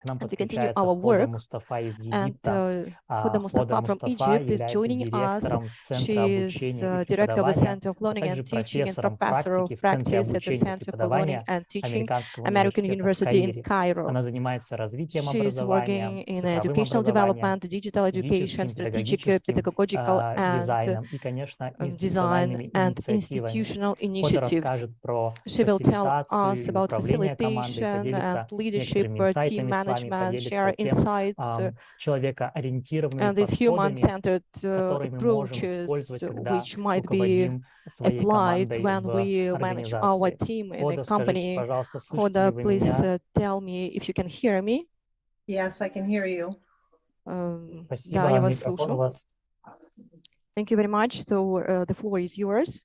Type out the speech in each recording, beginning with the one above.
К нам And we continue подключается our Хода work. Мустафа из And Египта. Hoda Хода Mostafa from Мустафа Egypt is является joining us. директором Центра She is обучения и director of the преподавания, Center of а Learning также and Teaching and профессором professor of практики в Центре practice at the обучения и Center for Learning преподавания and Teaching, Американского American университета в University in Каире. Cairo. Она занимается развитием She is образования, working in цифровым educational образованием, development, digital education, стратегическим, strategic, педагогическим pedagogical, and дизайном и, конечно, design институциональными and инициативами. institutional Хода initiatives. расскажет про She will tell фасилитацию us и about управление командой, facilitation and поделится leadership, некоторыми team инсайтами с вами, management, share поделится тем insights, человекоориентированными and these подходами, human-centered которые мы можем approaches использовать, когда which might be руководим своей applied командой when в we manage our организации. team in a Хода, скажите, company. пожалуйста, слышите ли Hoda, вы please меня? tell me if you can hear me. Yes, I can hear you. Спасибо, Да, я вас микрофон у слышу. вас. Thank you very much. So the floor is yours.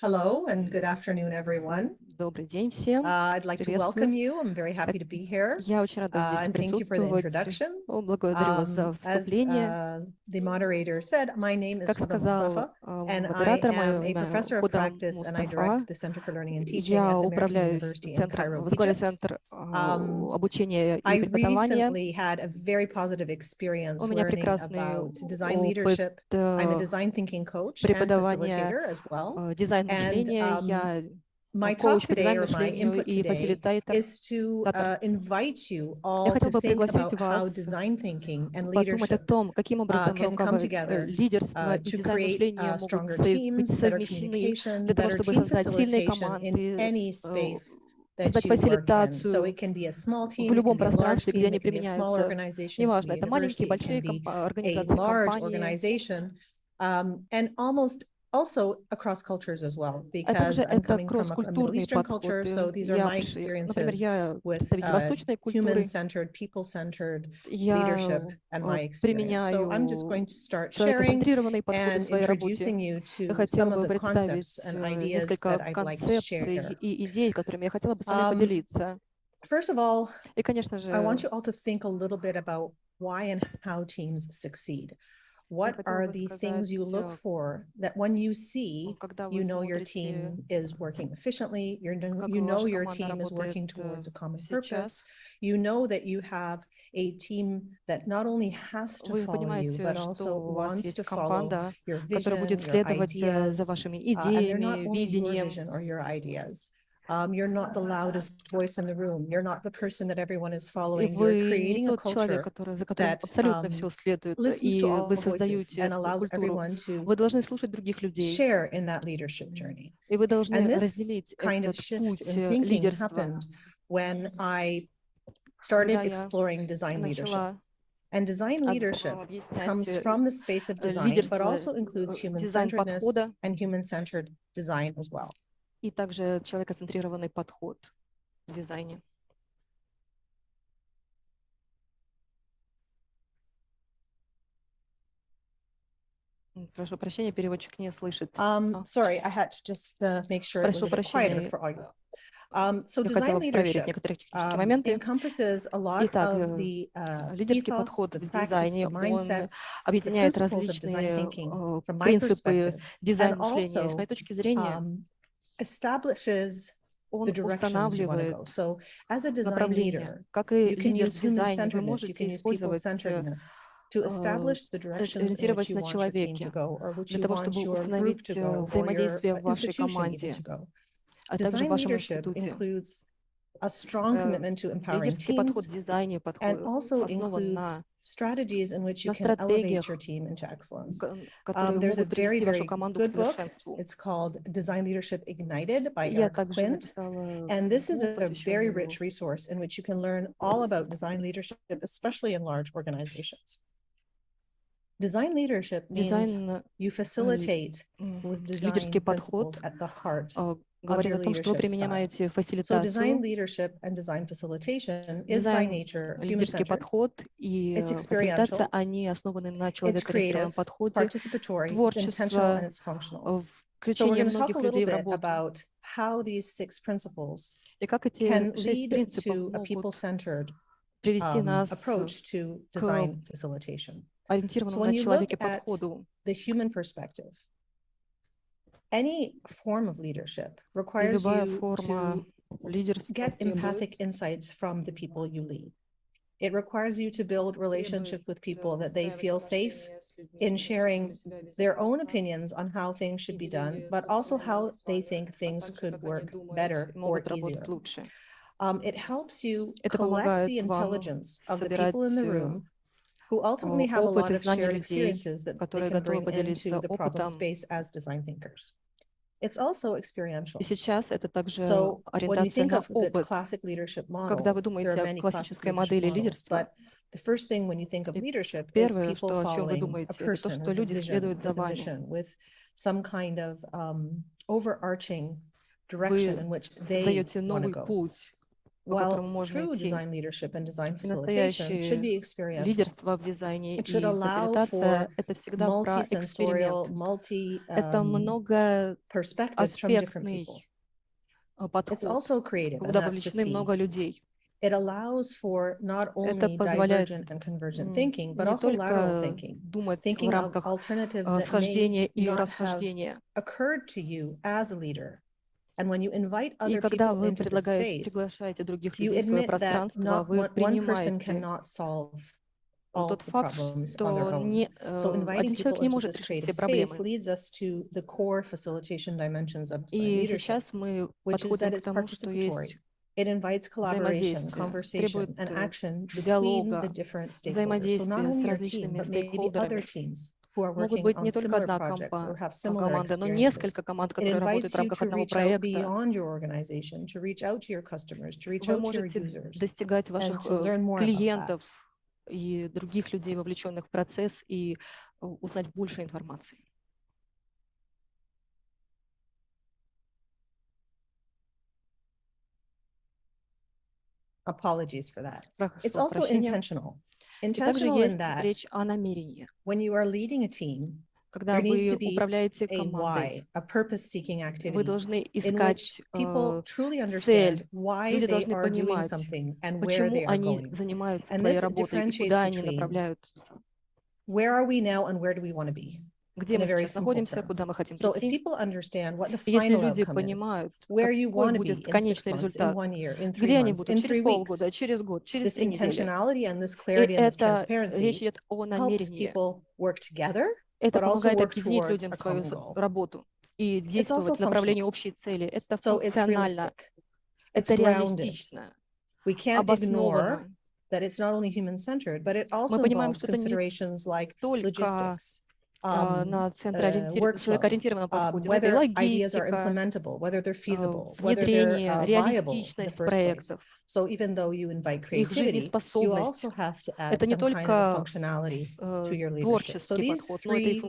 Hello and good afternoon, everyone. Добрый день всем. I'd like to welcome you. I'm very happy to be here. Я очень рада здесь And thank you for the присутствовать. introduction. Благодарю вас за As вступление. the moderator said, my name is Как Hoda сказал Mostafa, and I модератор, мое am a имя professor of Hoda practice, and I Мустафа. direct the Center for Learning and Teaching Я at the American управляю University in центром, Cairo, возглавляю Egypt. центр обучения и I преподавания. recently had a very positive experience У меня learning прекрасный about design опыт leadership. I'm a design thinking coach and преподавания facilitator as well. дизайн мышления. And Я my коуч talk по today, дизайну or my мышлению input и today, фасилитатор. is to invite you Я all хотела to бы think пригласить about how вас design thinking and подумать о leadership том, каким образом can come together лидерство и to дизайн create мышления могут stronger быть teams, better совмещены communication, для того, better чтобы team создать сильные facilitation in команды, any space that создать you work in. So фасилитацию it can be a small в team, it can любом be a large пространстве, где team, они it can be a small применяются. organization, it can Неважно, be a это маленькие, university, it can большие be a организации, large компании. organization, and almost also across cultures as well, А также because I'm это coming from a Middle кросс-культурный Eastern подход. culture, so these are my Например, experiences я with представитель восточной культуры. human-centered, people-centered Я leadership and my experience. So I'm just going to start sharing человекоцентрированный подход в and своей работе. introducing you Я to хотела some of бы the представить concepts and ideas несколько that I'd like to концепций share. и идей, которыми я хотела бы с вами поделиться. First of all, И, конечно же, I want you all to think a little bit about why and how teams succeed. What are the things you look for that when you see, you know your team is working efficiently, you know your team is working towards a common purpose, you know that you have a team that not only has to follow you, but also wants to follow your vision, your ideas, and they're not only your vision or your ideas. You're not the loudest voice in the room. You're not the person that everyone is following. You're creating a culture that listens to all voices and allows everyone to share in that leadership journey. And this kind of shift in thinking happened when I started exploring design leadership. And design leadership comes from the space of design, but also includes human-centeredness and human-centered design as well. И также человекоцентрированный подход в дизайне. Прошу прощения, переводчик не слышит. Sorry, I had to just make sure it was a bit quieter for all you. So design leadership encompasses a lot of the ethos, the practice, the mindsets, the principles of design thinking from my perspective, and also establishes the directions you want to go. So as a design leader, you can use human-centeredness, you can use people-centeredness to establish the directions in which you want your team to go, or which you want your group to go, or your institution even to go. Design leadership includes a strong commitment to empowering teams and also includes strategies in which you can elevate your team into excellence. There's a very, very good book. It's called Design Leadership Ignited by Eric Quint. And this is a very rich resource in which you can learn all about design leadership, especially in large organizations. Design leadership means you facilitate with design principles at the heart of your leadership style. So design leitership and design facilitation is by nature human-centered. It's experiential, it's creative, it's participatory, it's intentional, and it's functional. So we're going to talk a little bit about how these 6 principles can lead to a people-centered approach to design facilitation. So when you look at the human perspective, any form of leadership requires you to get empathic insights from the people you lead. It requires you to build relationships with people that they feel safe in sharing their own opinions on how things should be done, but also how they think things could work better or easier. It helps you collect the intelligence of the people in the room who ultimately have a lot of shared experiences that they can bring into the problem space as design thinkers. It's also experiential. So when you think of the classic leadership model, there are many classic leadership models, but the first thing when you think of leadership is people following a person with a vision, with a mission, with some kind of overarching direction in which they want to go. While true design leadership and design facilitation should be experiential. It should allow for multi-sensorial, perspectives from different people. It's also creative, and that's the C. It allows for not only divergent and convergent thinking, but also lateral thinking, thinking of alternatives that may not have occurred to you as a leader. And when you invite other people into the space, you admit that not one person cannot solve all the problems on their own. So inviting people into this creative space leads us to the core facilitation dimensions of design leadership, which is that it's participatory. It invites collaboration, conversation, and action between the different stakeholders. So not only your team, but maybe other teams who are working on similar projects or have similar experiences. It invites you to reach out beyond your organization, to reach out to your customers, to reach out to your users, and to learn more about that. И других людей, вовлеченных в процесс, и узнать больше информации. Apologies for that. It's also intentional. Intentional in that when you are leading a team, there needs to be a why, a purpose-seeking activity in which people truly understand why they are doing something and where they are going. And this differentiates between where are we now and where do we want to be? In a very simple term. So if people understand what the final outcome is, where you want to be in 6 months, in 1 year, in 3 months, in 3 weeks, this intentionality and this clarity and this transparency helps people work together, but also work towards a common goal. It's also functional. So it's realistic. It's grounded. We can't ignore that it's not only human-centered, but it also involves considerations like logistics, workflow, whether ideas are implementable, whether they're feasible, whether they're viable in the first place. So even though you invite creativity, you also have to add some kind of functionality to your leadership. So these 3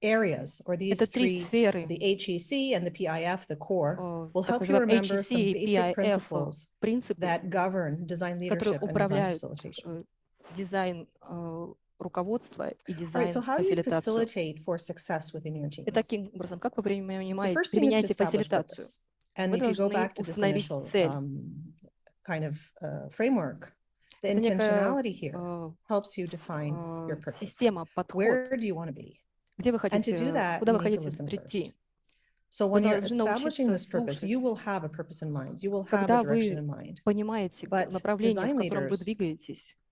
areas, or these 3, the HEC and the PIF, the core, will help you remember some basic principles that govern design leadership and design facilitation. Right, so how do you facilitate for success within your teams? The first thing is to establish purpose. And if you go back to this initial kind of framework, the intentionality here helps you define your purpose. Where do you want to be? And to do that, you need to listen first. So when you're establishing this purpose, you will have a purpose in mind. You will have a direction in mind. But design leaders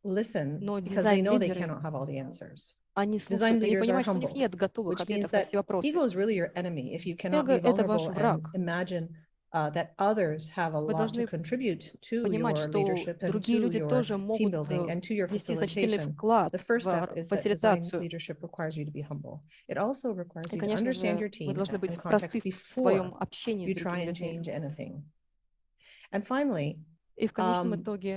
listen because they know they cannot have all the answers. Design leaders are humble, which means that ego is really your enemy if you cannot be vulnerable and imagine that others have a lot to contribute to your leadership and to your team building and to your facilitation. The first step is that design leadership requires you to be humble. It also requires you to understand your team and context before you try and change anything. And finally,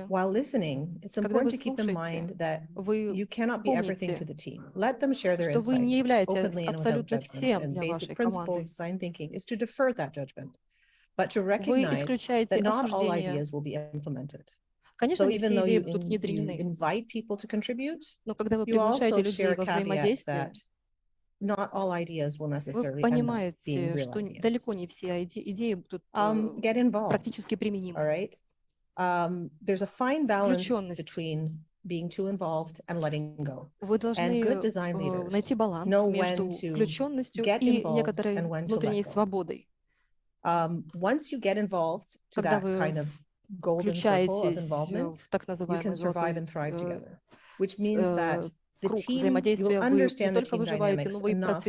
while listening, it's important to keep in mind that you cannot be everything to the team. Let them share their insights openly and without judgment. And basic principle of design thinking is to defer that judgment, but to recognize that not all ideas will be implemented. So even though you invite people to contribute, you also share a caveat that not all ideas will necessarily end up being real ideas. Get involved, all right? There's a fine balance between being too involved and letting go. And good design leaders know when to get involved and when to let go. once you get involved to that kind of golden circle of involvement, you can survive and thrive together, which means that the team, you'll understand the team dynamics enough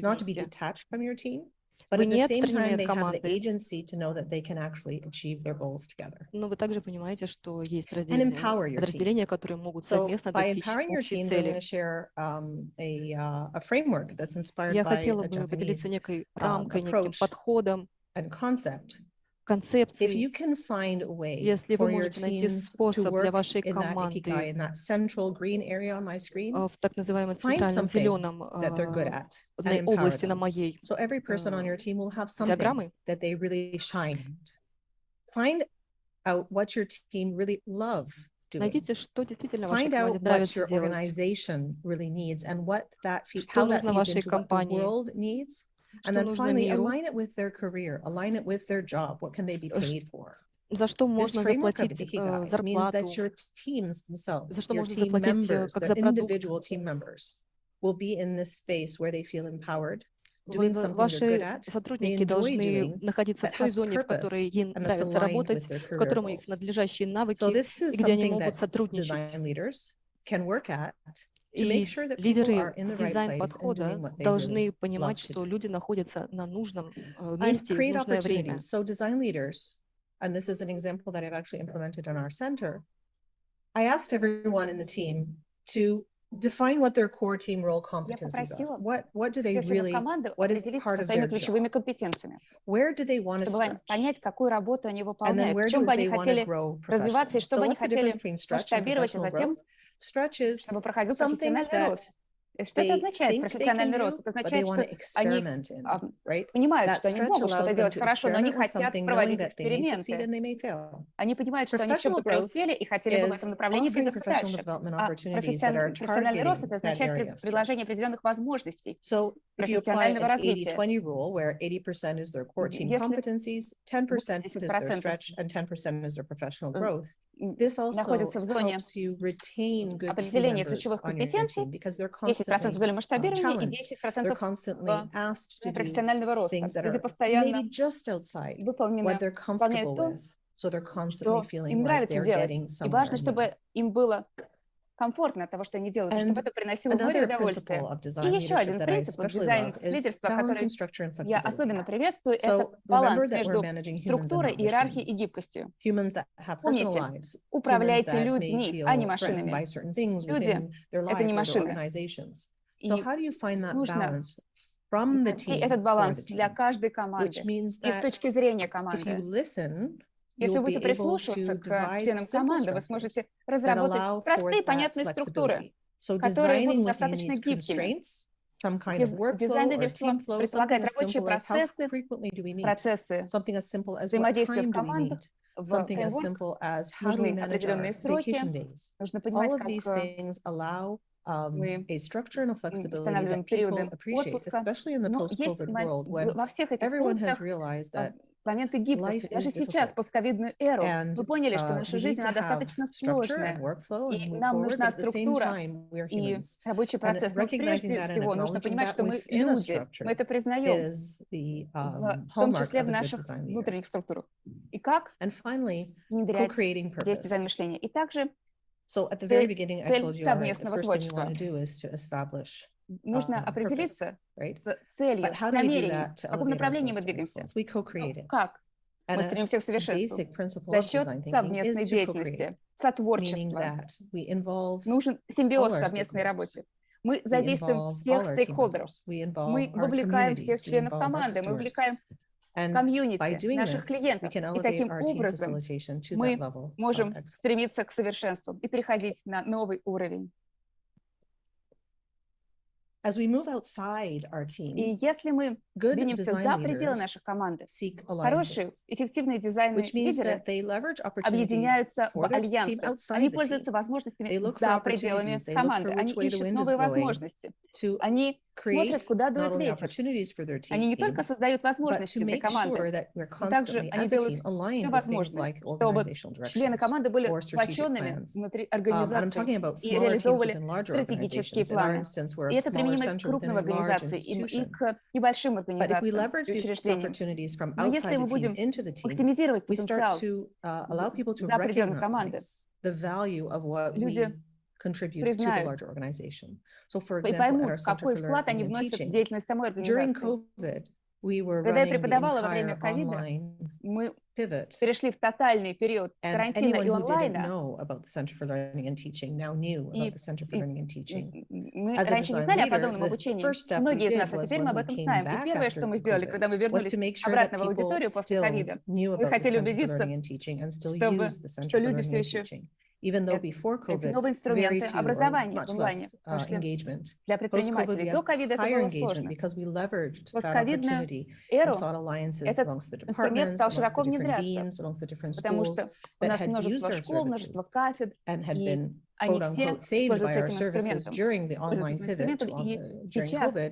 not to be detached from your team, but at the same time, they have the agency to know that they can actually achieve their goals together. Но вы также понимаете, что есть And empower your подразделения, teams. которые могут So совместно by достичь empowering your общей teams, I'm going цели. to share a framework that's inspired Я by хотела a бы поделиться Japanese некой рамкой, неким approach подходом, and concept. If концепцией. you can find a way Если вы for your можете найти teams to способ для work вашей in that ikigai, команды in that central green area on my screen, в так называемом find центральном something зеленом that they're good at and empower области на them. моей So every person on your team will have something диаграммы. that they really shine at. Find out what your team really love doing. Найдите, что действительно вашей Find команде out what нравится your делать. organization really needs and what that Что how that нужно feeds вашей into what the компании. world needs. And Что then нужно finally, миру. align it with their career, align it with their job. What can they be paid for? За что This можно framework of заплатить ikigai means зарплату. that your teams themselves, За что your можно team заплатить members, как their за продукт. individual team members will be in this space where they feel empowered, doing something they're good Ваши at, they сотрудники enjoy должны doing, находиться that в той has зоне, в purpose, которой им and that's нравится aligned работать, with their в career котором их goals. надлежащие So навыки, this is и где они something могут that сотрудничать. design leaders can work at to И make sure that people are лидеры in the right place and дизайн-подхода doing what they должны really понимать, love to что do. люди находятся на нужном And месте и в create нужное время. opportunities. So design leaders, and this is an example that I've actually implemented in our center. I asked everyone in the team to define what their core team role competencies are. What do they really, what is part of their job? Where do they want to stretch? понять, какую работу они And then выполняют, where в чем do бы они they want to хотели grow развиваться и professionally? что So бы они what's the хотели difference between stretch and масштабировать, и professional затем, growth? Stretch is чтобы проходил something профессиональный рост. Что это they означает, think they can профессиональный рост? do, Это but they означает, want to что они experiment in, right? понимают, That что они stretch могут allows что-то them делать to хорошо, но они experiment with хотят something, knowing проводить that they may succeed эксперименты. and they may fail. Они понимают, что они в Professional чем-то growth преуспели и хотели бы в is этом направлении offering двигаться professional дальше. development А opportunities that are профессиональный рост — это targeting that означает area of предложение stretch. определенных возможностей So if you apply профессионального an развития. 80-20 rule, where 80% is their core team Если competencies, 10% is their 80% stretch, and 10% is their professional growth, this also находится в зоне helps you retain good team определения members ключевых on your компетенций, team because they're 10% в constantly зоне масштабирования и challenged. They're 10% constantly asked to do профессионального роста. things that Люди are постоянно maybe just outside what выполняют they're comfortable то, with. So they're constantly что feeling им like нравится they're делать. getting И важно, somewhere new. чтобы им было комфортно от того, что они делают, и чтобы это приносило море Another удовольствия. principle of И design еще leadership один that I принцип especially дизайн love is лидерства, balance который and structure and я flexibility. особенно приветствую, это So баланс remember that we're между managing humans and структурой, not иерархией и machines. гибкостью. Humans that have personal Помните, lives, humans управляйте that may людьми, а не feel threatened by машинами. certain things Люди within their — это не lives or their машины. organizations. И So how do you find that нужно balance from the найти team этот for баланс the для team? каждой Which команды. means И с that точки зрения if you команды, listen, если you'll вы be будете able прислушиваться to к devise членам simple команды, вы structures сможете that разработать allow for простые, that понятные структуры, flexibility. So которые designing будут within достаточно these гибкими. constraints, some kind of workflow or Дизайн-лидерство team flow, предполагает something as рабочие simple as how процессы, frequently do we meet, процессы something as simple as what взаимодействия time в do we командах, meet, в something as фреймворк. simple as how do we Нужны manage our определенные сроки. vacation days. Нужно понимать, All of these как things allow мы a structure and a flexibility устанавливаем that people периоды appreciate, отпуска. especially in the Но есть post-COVID world when во всех этих everyone has пунктах realized that моменты гибкости. life Даже is сейчас, в difficult. постковидную эру, And мы поняли, что наша we жизнь, need to она have достаточно structure and сложная. workflow and И move нам forward, нужна but at the same структура time, we are и humans. рабочий And процесс. Но recognizing прежде that and всего нужно acknowledging понимать, that что мы within a люди. structure Мы это признаем, is the в том hallmark числе of в a good наших design leader. внутренних структурах. И как And finally, внедрять co-creating здесь дизайн purpose. мышления. И также So at the very beginning, I цель told you, all right, the совместного first thing you творчества. want to do is to establish Нужно purpose, определиться right? с целью, But с how do we do намерением, that в to каком elevate направлении мы ourselves to двигаемся. excellence? We co-create it. Как And мы a стремимся к совершенству? basic principle За of счет design thinking совместной is to co-create, деятельности, meaning сотворчества. that we involve Нужен all симбиоз our совместной stakeholders. работе. Мы We задействуем involve всех all our team стейкхолдеров. members. We Мы involve our вовлекаем всех communities. We членов involve our команды, мы customers. вовлекаем And by комьюнити, doing наших this, we клиентов. can И elevate таким our team образом facilitation to that мы level of можем excellence. стремиться к совершенству и переходить на новый уровень. As we move outside our И team, если мы good двинемся design за пределы leaders нашей команды, seek хорошие, alliances, эффективные дизайны which means лидеры that they leverage opportunities объединяются в for their team альянсы. outside Они the team. пользуются возможностями They look for за пределами opportunities. They look команды. for Они which way the ищут wind is новые blowing возможности. to Они смотрят, create куда not дует only ветер. opportunities for their Они не team, только создают but to возможности для make команды, sure that we're но также constantly, они as a делают team, все aligned with things возможное, like чтобы organizational члены directions команды были or strategic сплоченными plans. внутри And I'm организации talking about и smaller teams реализовывали within larger стратегические organizations. In our планы. instance, we're И a это smaller применимо к center within крупным a large организациям и institution. к небольшим организации и учреждениям. Но если мы будем максимизировать потенциал за пределами команды, люди признают и поймут, какой вклад они вносят в деятельность самой организации. Когда я преподавала во время ковида, мы перешли в тотальный период карантина и онлайна. Мы раньше не знали о подобном обучении. Многие из нас, а теперь мы об этом знаем. И первое, что мы сделали, когда мы вернулись обратно в аудиторию после ковида, мы хотели убедиться, что люди все еще эти новые инструменты образования в онлайне пошли для предпринимателей. До ковида это было сложно. В постковидную эру этот инструмент стал широко внедряться, потому что у нас множество школ, множество кафедр, и они все пользуются этим инструментом. И сейчас, во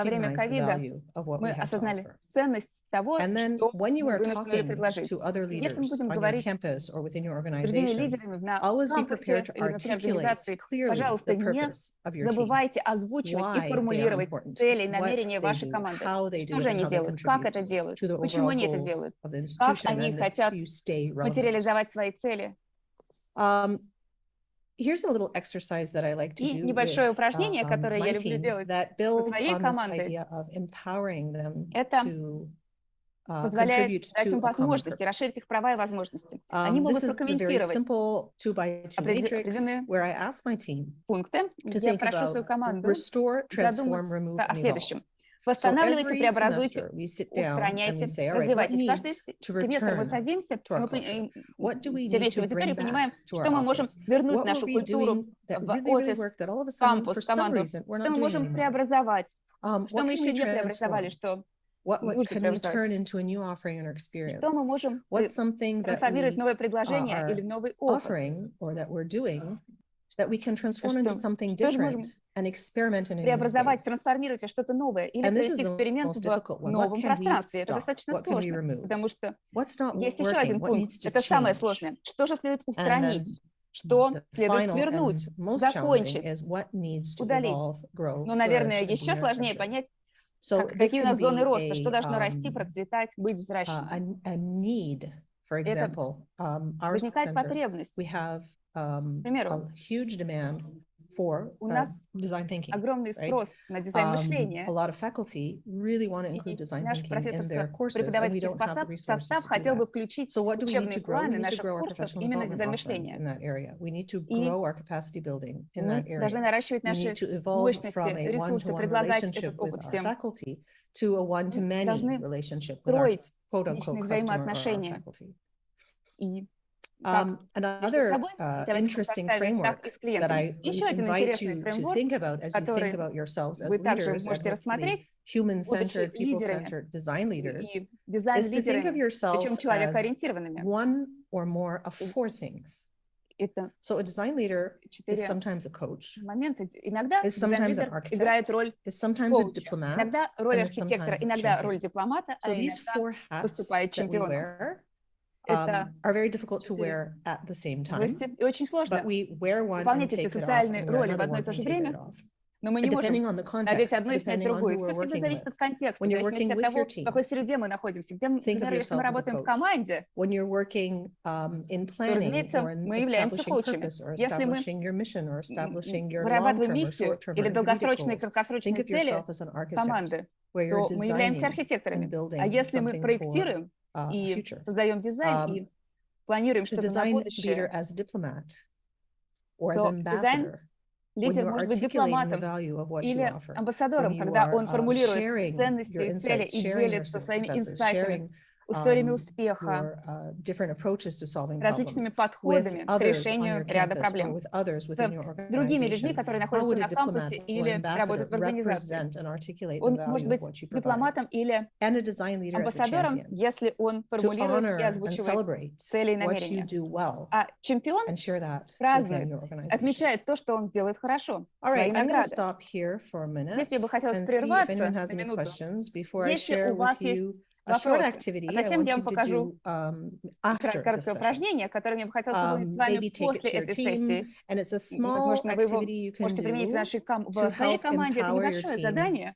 время ковида, мы осознали ценность того, что мы вынуждены предложить. Если мы будем говорить с другими лидерами на кампусе или внутри организации, пожалуйста, не забывайте озвучивать и формулировать цели и намерения вашей команды. Что же они делают, как это делают, почему они это делают, как они хотят материализовать свои цели. И небольшое упражнение, которое я люблю делать со своей командой, это позволяет дать им возможности, расширить их права и возможности. Они могут прокомментировать определенные пункты. Я прошу свою команду задуматься о следующем. Восстанавливайте, преобразуйте, устраняйте, развивайтесь. Каждый семестр мы садимся, мы вместе в аудитории понимаем, что мы можем вернуть нашу культуру в офис, кампус, команду, что мы можем преобразовать, что мы еще не преобразовали, что нужно преобразовать, что мы можем трансформировать в новое предложение или в новый опыт. Что же можем преобразовать, трансформировать во что-то новое или провести эксперимент в новом пространстве. Это достаточно сложно, потому что есть еще один пункт, это самое сложное. Что же следует устранить? Что следует свернуть, закончить, удалить? Но, наверное, еще сложнее понять, какие у нас зоны роста, что должно расти, процветать, быть взращенным. Это возникает потребность. К примеру, у нас огромный спрос на дизайн мышления, и наш преподавательский состав хотел бы включить в учебные планы наших курсов именно дизайн мышления. И мы должны наращивать наши мощности, ресурсы, предлагать этот опыт всем. Мы должны строить личные взаимоотношения. И another interesting framework that I invite you to think about as you think about yourselves as leaders and hopefully human-centered, people-centered design leaders is to think of yourself as one or more of four things. So a design leader is sometimes a coach, is sometimes an architect, is sometimes a diplomat, and is sometimes a champion. So these four hats that we wear are very difficult to wear at the same time, but we wear one and take it off, and wear another one and take it off. Но мы не можем надеть одно и снять другое. Все всегда зависит от контекста, в зависимости от того, в какой среде мы находимся. Например, если мы работаем в команде, то, разумеется, мы являемся коучами. Если мы вырабатываем миссию или долгосрочные и краткосрочные цели команды, то мы являемся архитекторами. А если мы проектируем и создаем дизайн, и планируем что-то на будущее, то дизайн лидер может быть дипломатом или амбассадором, когда он формулирует ценности и цели и делится своими инсайтами, историями успеха, различными подходами к решению ряда проблем с другими людьми, которые находятся на кампусе или работают в организации. Он может быть дипломатом или амбассадором, если он формулирует и озвучивает цели и намерения. А чемпион празднует, отмечает то, что он делает хорошо, свои награды. Здесь мне бы хотелось прерваться на минуту. Если у вас есть вопросы, а затем я вам покажу короткое упражнение, которое мне бы хотелось выполнить с вами после этой сессии. Возможно, вы его можете применить в своей команде. Это небольшое задание,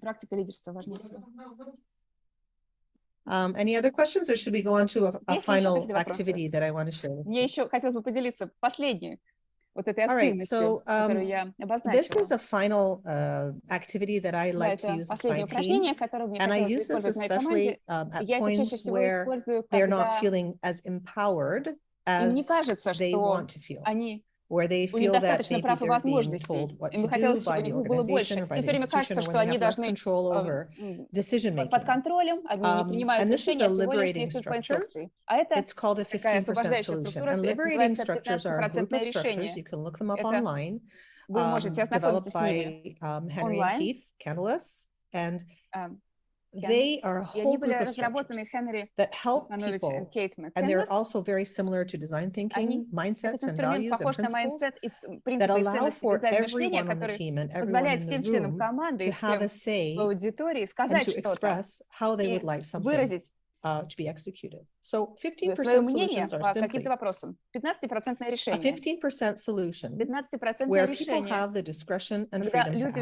Практика лидерства важнее всего. Any other questions, or should we go on to a final activity that I want to share with you? Мне еще хотелось бы поделиться последней вот этой активностью, которую я обозначила. This is a final activity that I like to use with my team, and I use this especially at points where they're not feeling as empowered as they want to feel, where they feel that maybe they're being told what to do by the organization or by the institution, or when they have less control over decision making. And this is a liberating structure. It's called a 15% solution. And liberating structures are a group of structures. You can look them up online. Developed by Henry and Keith Candelas, and they are a whole group of structures that help people, and they're also very similar to design thinking, mindsets and values and principles that allow for everyone on the team and everyone in the room to have a say and to express how they would like something to be executed. So 15% solutions are simply a 15% solution where people have the discretion and freedom to act.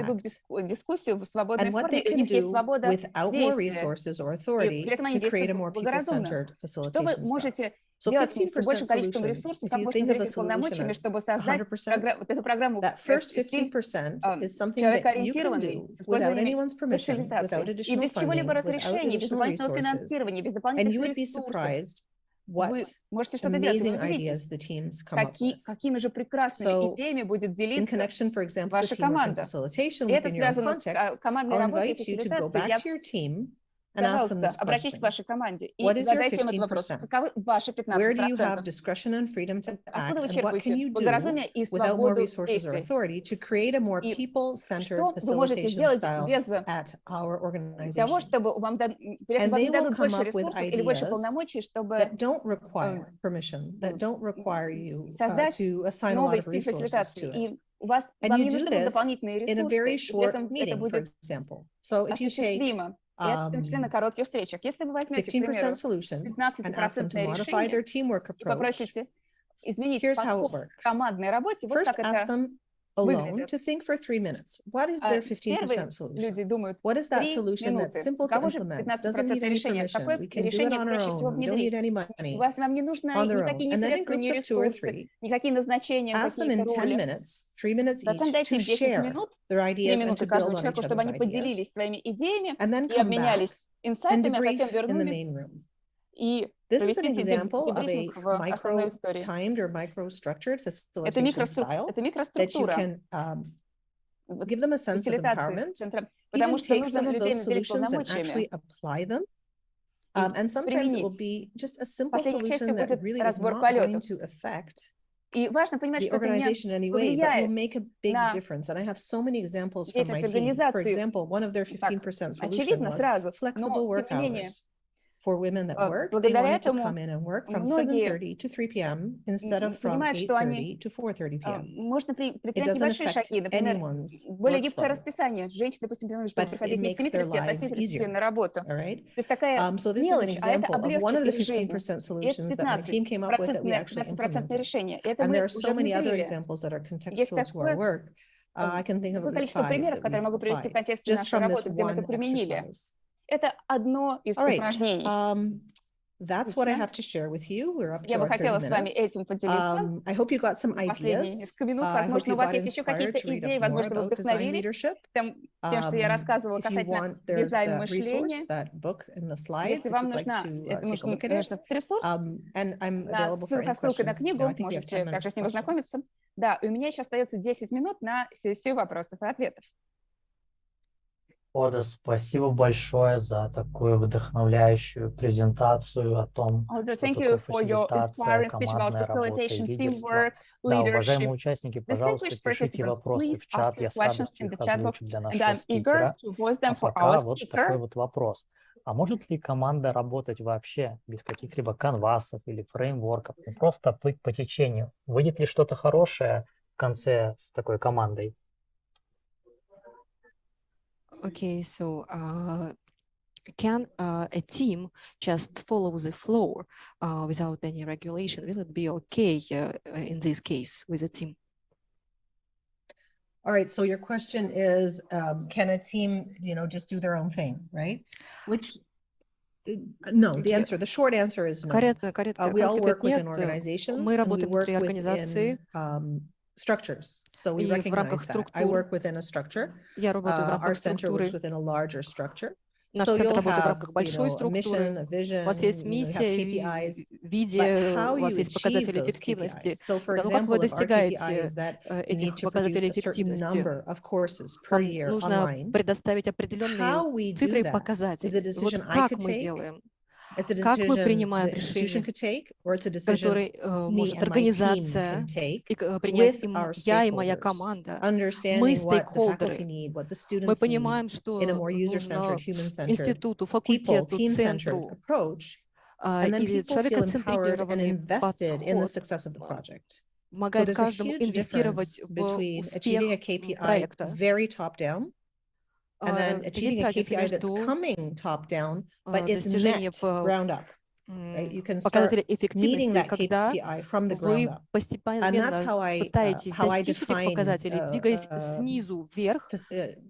And what they can do without more resources or authority to create a more people-centered facilitation style. So 15% solutions, if you think of a solution as 100%, that first 15% is something that you can do without anyone's permission, without additional funding, without additional resources. And you would be surprised what amazing ideas the teams come up with. So, in connection, for example, to teamwork and facilitation within your own context, I'll invite you to go back to your team and ask them this question. What is your 15%? Where do you have discretion and freedom to act? And what can you do without more resources or authority to create a more people-centered facilitation style at our organization? And they will come up with ideas that don't require permission, that don't require you to assign a lot of resources to it. And you do this in a very short meeting, for example. So if you take 15% solution and ask them to modify their teamwork approach, here's how it works. First, ask them alone to think for 3 minutes. What is their 15% solution? What is that solution that's simple to implement? Doesn't need any permission. We can do it on our own. We don't need any money. On their own. And then in groups of 2 or 3, ask them in 10 minutes, 3 minutes each, to share their ideas and to build on each other's ideas. And then come back and debrief in the main room. This is an example of a micro-timed or micro-structured facilitation style that you can give them a sense of empowerment, even take some of those solutions and actually apply them. And sometimes it will be just a simple solution that really is not going to affect the organization anyway, but will make a big difference. And I have so many examples from my team. For example, one of their 15% solution was flexible work hours. For women that work, they wanted to come in and work from 7:30 to 3 p.m. instead of from 8:30 to 4:30 p.m. It doesn't affect anyone's workflow, but it makes their lives easier. All right. So this is an example of one of the 15% solutions that my team came up with that we actually implemented. And there are so many other examples that are contextual to our work. I can think of at least 5 that we've applied just from this one exercise. Это одно из упражнений. That's what I have to share with you. We're up to our 30 minutes. I hope you got some ideas. I hope you got inspired to read up more about design leadership. If you want, there's the resource, that book in the slides, if you'd like to take a look at it. And I'm available for any questions. I think we have 10 minutes for questions. Да, у меня еще остается 10 минут на сессию вопросов и ответов. Hoda, спасибо большое за такую вдохновляющую презентацию о том, что такое фасилитация, командная работа и лидерство. Да, уважаемые участники, пожалуйста, пишите вопросы в чат, я с радостью их озвучу для нашего спикера. А пока вот такой вот вопрос. А может ли команда работать вообще без каких-либо канвасов или фреймворков, просто плыть по течению? Выйдет ли что-то хорошее в конце с такой командой? Okay, so can a team just follow the flow without any regulation? Will it be okay in this case with a team? All right, so your question is, can a team, just do their own thing, right? Which, no, the short answer is no. We all work within organizations, Мы and we работаем work внутри организации, within structures. So we и в recognize рамках that. I структур. work within a structure. Я работаю в Our рамках center works структуры. within a larger structure. Наш So центр you'll работает в have, рамках большой a структуры. mission, a У vision, вас есть you have миссия, KPIs. видение, But how у вас you есть achieve показатели those эффективности. KPIs? So, for Но как вы example, if our KPI достигаете is that you need этих to produce показателей a certain эффективности? number of courses per Вам year нужно online, предоставить определенные how we do цифры и that is a показатели. И вот decision I как could мы take, делаем? it's a Как мы decision принимаем the institution решение, could take, or it's a decision который me может and my team организация can take и принять with и our я и моя stakeholders, команда. Мы understanding what the faculty стейкхолдеры. need, what the Мы students need понимаем, in a что more user-centered, нужно human-centered, институту, people, факультету, team-centered центру, approach, and then или people feel empowered and человекоцентрированный invested in the подход success of the project. So помогает there's a каждому huge difference инвестировать в between успех achieving a KPI проекта. very top-down, and then Есть achieving a разница KPI that's между coming top-down, but is достижением met ground up. Right? You can start показателя meeting эффективности, that когда KPI from the ground вы up. And that's постепенно how I пытаетесь достичь этих define показателей, двигаясь снизу вверх.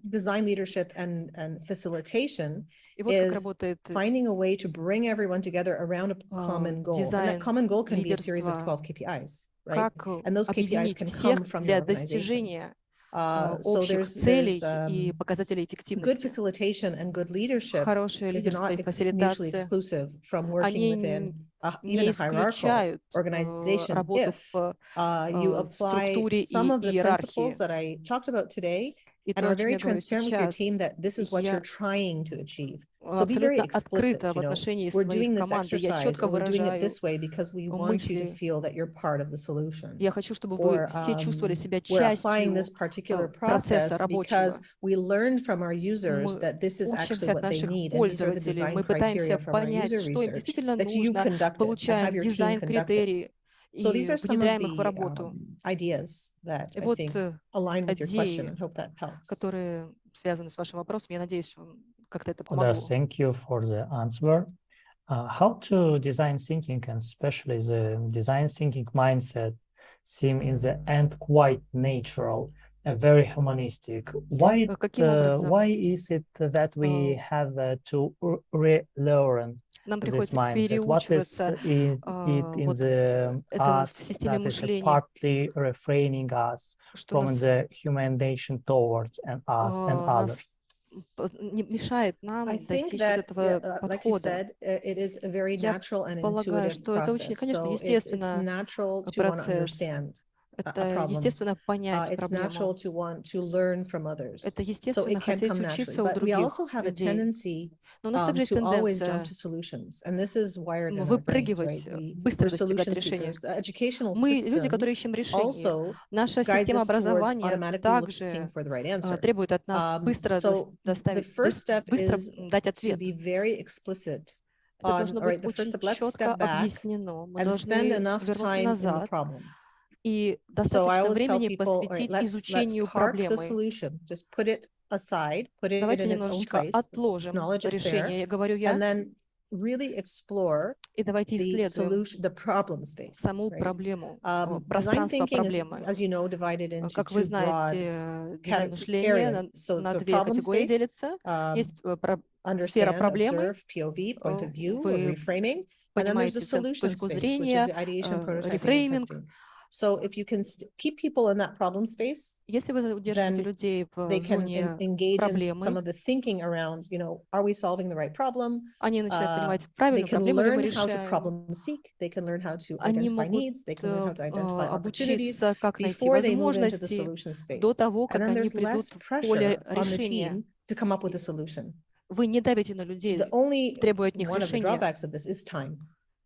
design leadership and facilitation И вот как is работает finding a way to bring everyone together around a common goal. And that дизайн common goal can be a series of лидерства, 12 KPIs, right? как And those KPIs объединить can всех come from для your organization. достижения So общих there's целей и показателей good эффективности. facilitation and good leadership Хорошее is лидерство not и mutually фасилитация, exclusive from working они within even не a hierarchical исключают organization работу if в you apply структуре some и of the иерархии. principles that I talked about today И and то, are о чем very я говорю transparent with your сейчас, team that this is what you're я trying to achieve. So be very абсолютно explicit, открыта в отношении we're своих doing this команд, и я exercise четко and we're doing it выражаю this way because we want you to мысли. feel that you're part of the solution. Я хочу, чтобы вы Or все чувствовали себя we're applying this частью particular процесса process рабочего. because we learned from our users Мы that this is actually учимся от what they наших need and these are the пользователей, design мы пытаемся criteria from our понять, user что им research действительно that you нужно, conducted and have получаем your team conducted. дизайн-критерии So these и are some of внедряем их в the работу. ideas that И I вот think align with your question идеи, and hope that helps. которые связаны с вашим вопросом, я надеюсь, вам как-то это Hoda, помогло. thank you for the answer. How to design thinking and especially the design thinking mindset seem in the end quite natural and very humanistic. Why is it that we have to relearn Нам this приходится mindset? What is переучиваться it in вот the этому us в системе that is мышления, partly refraining us что from нас the humanization towards and us and others? не мешает нам I think достичь вот that, этого like you подхода. said, it is a very Я natural and полагаю, intuitive что это очень, process. конечно, So it's естественно natural to want to процесс. understand a Это problem. естественно понять It's natural проблему. to want to learn from others. Это So естественно it can хотеть come учиться naturally. у But we других also have a людей. tendency Но у нас также есть to always jump тенденция to solutions. And this is wired in our brains, выпрыгивать, right? быстро We're достигать solution решения. seekers. The educational Мы люди, system которые ищем решения. also Наша guides система us towards образования automatically также looking for the right answer. требует от нас быстро So the first step быстро is дать to ответ. be very explicit Это on, должно all right, быть the first очень step, let's четко step back объяснено. Мы and spend должны enough вернуться time in the назад problem. и So I достаточно always tell времени people, all right, посвятить let's изучению park the проблемы. solution, just put it aside, put it Давайте in its own немножечко place, отложим acknowledge it's there, решение, говорю and я, then really explore и давайте the исследуем solution, the problem space. саму Right? проблему, Design пространство thinking is, проблемы. as you know, divided into Как вы two broad знаете, дизайн мышления areas. So на the две problem категории space, делится. Есть сфера understand, проблемы, observe, POV, point of view, or вы reframing, and then there's the понимаете solution точку space, which is зрения, the ideation, prototyping, and рефрейминг. testing. So if you can keep people in that problem space, Если вы удерживаете then людей в they can зоне engage in some проблемы, of the thinking around, are we solving the right problem? они начинают понимать, They правильную can проблему ли мы learn how to решаем. problem seek. They can learn how to Они identify могут needs. They can learn how to identify opportunities обучиться, как найти before they move into the возможности solution space. до того, And как then они there's придут less в поле pressure on the решения. team to come up with a solution. Вы не давите на людей, The only требуя от них one of the решения. drawbacks of this is time.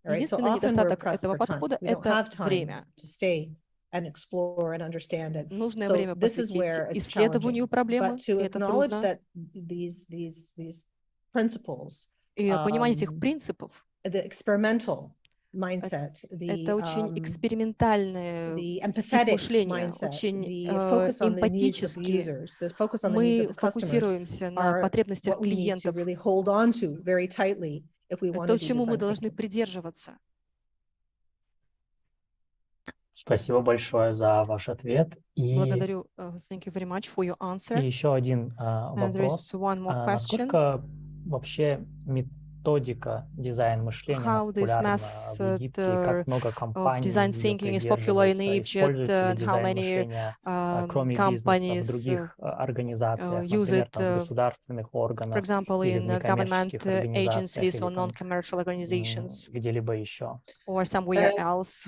All right? So Единственный often we're недостаток pressed этого for time. подхода – We don't have это time время. to stay and explore and understand it. Нужное So время this is посвятить where it's исследованию challenging. проблемы, But to и это acknowledge трудно. that these principles, И понимание этих принципов the experimental mindset, это очень экспериментальный the тип empathetic мышления, mindset, очень the focus on the needs of the эмпатический. users, the focus on the needs of Мы the customers фокусируемся на are потребностях what we need to клиентов. really hold on to very tightly if we want То, to do чему мы design должны thinking. придерживаться. Спасибо большое за ваш ответ. И Благодарю. Thank you very much for your answer. еще один And there вопрос. is one more question. Насколько вообще методика дизайн мышления How this популярна в Египте, и method как много of компаний design ее thinking is popular in придерживаются? Egypt, Используется ли and how дизайн many мышления, кроме бизнеса, в companies других организациях, use например, it, там, в государственных for органах example, или в in government некоммерческих организациях agencies или or там non-commercial organizations где-либо еще? or somewhere else?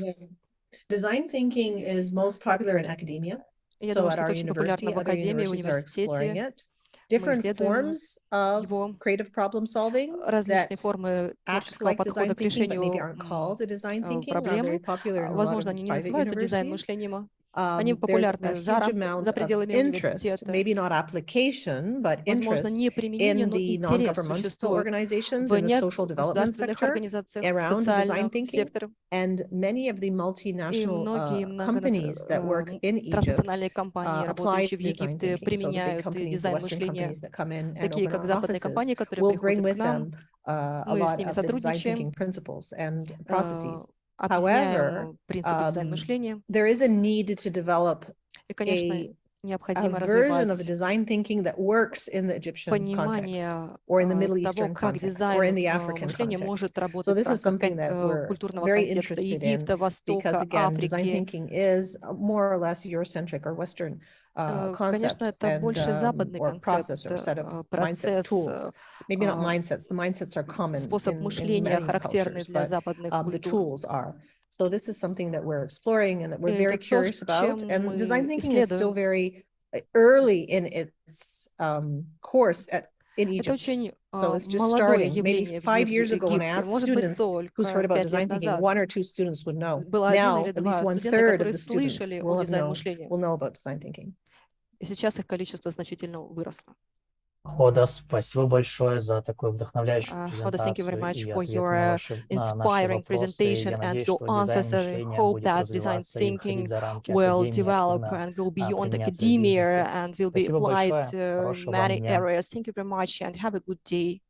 Design thinking is most popular in academia. Я So думаю, at что our это очень популярно university, в other академии, в universities are exploring университете. it. Different исследуем forms of его, creative problem solving различные that формы act творческого like подхода design к thinking, but maybe решению aren't called a design thinking, are проблем. very popular in a lot Возможно, of они не private называются дизайн universities. мышлением. Они There's a популярны huge amount за of пределами interest, университета. maybe not application, but Возможно, interest не применение, in но the интерес non-governmental существует organizations в in the social development негосударственных sector организациях, в around design социальных thinking. секторах. And many of the И multinational многие companies that work in Egypt транснациональные компании, apply работающие в design Египте, thinking. So the big применяют companies, the дизайн Western мышления, companies that come in and такие open как our западные offices, компании, которые will bring приходят к with нам. them a Мы с lot ними of the design сотрудничаем, thinking principles and processes. However, объясняем принципы дизайн мышления. there is a need to develop И, конечно, a необходимо version of развивать design thinking that works in the Egyptian context, понимание or in the Middle того, Eastern как context, or in дизайн the African мышления context. может So работать this в is рамках something that we're культурного very контекста interested in, Египта, because Востока, again, design Африки. thinking is more or less Eurocentric or Western Конечно, concept это больше западный or process концепт, or set of mindsets, процесс, tools. Maybe not mindsets. The mindsets are common способ in мышления, many характерный cultures, для but западных the культур. tools are. So this is something that we're exploring and that we're very Это то, curious about. чем And design мы thinking is still исследуем. very early in its course in Это Egypt. очень So it's just молодое starting. Maybe явление в 5 years ago, when I Египте. asked Может быть, students who's heard только about 5 design лет thinking, назад 1 or 2 students would know. было один Now, или at least два 1/3 студента, of которые the students слышали will о дизайн know мышлении. about design thinking. И сейчас их количество значительно выросло. Хода, спасибо большое за такую вдохновляющую Hoda, thank you very презентацию much и for ответы на your наши inspiring вопросы. presentation Я and надеюсь, your что дизайн answers. And I мышления hope будет that design развиваться и выходить thinking за рамки will академии, develop активно and go beyond применяться в academia бизнесе. and will be Спасибо applied большое, to хорошего вам many дня. areas. Thank you very much and have a good day.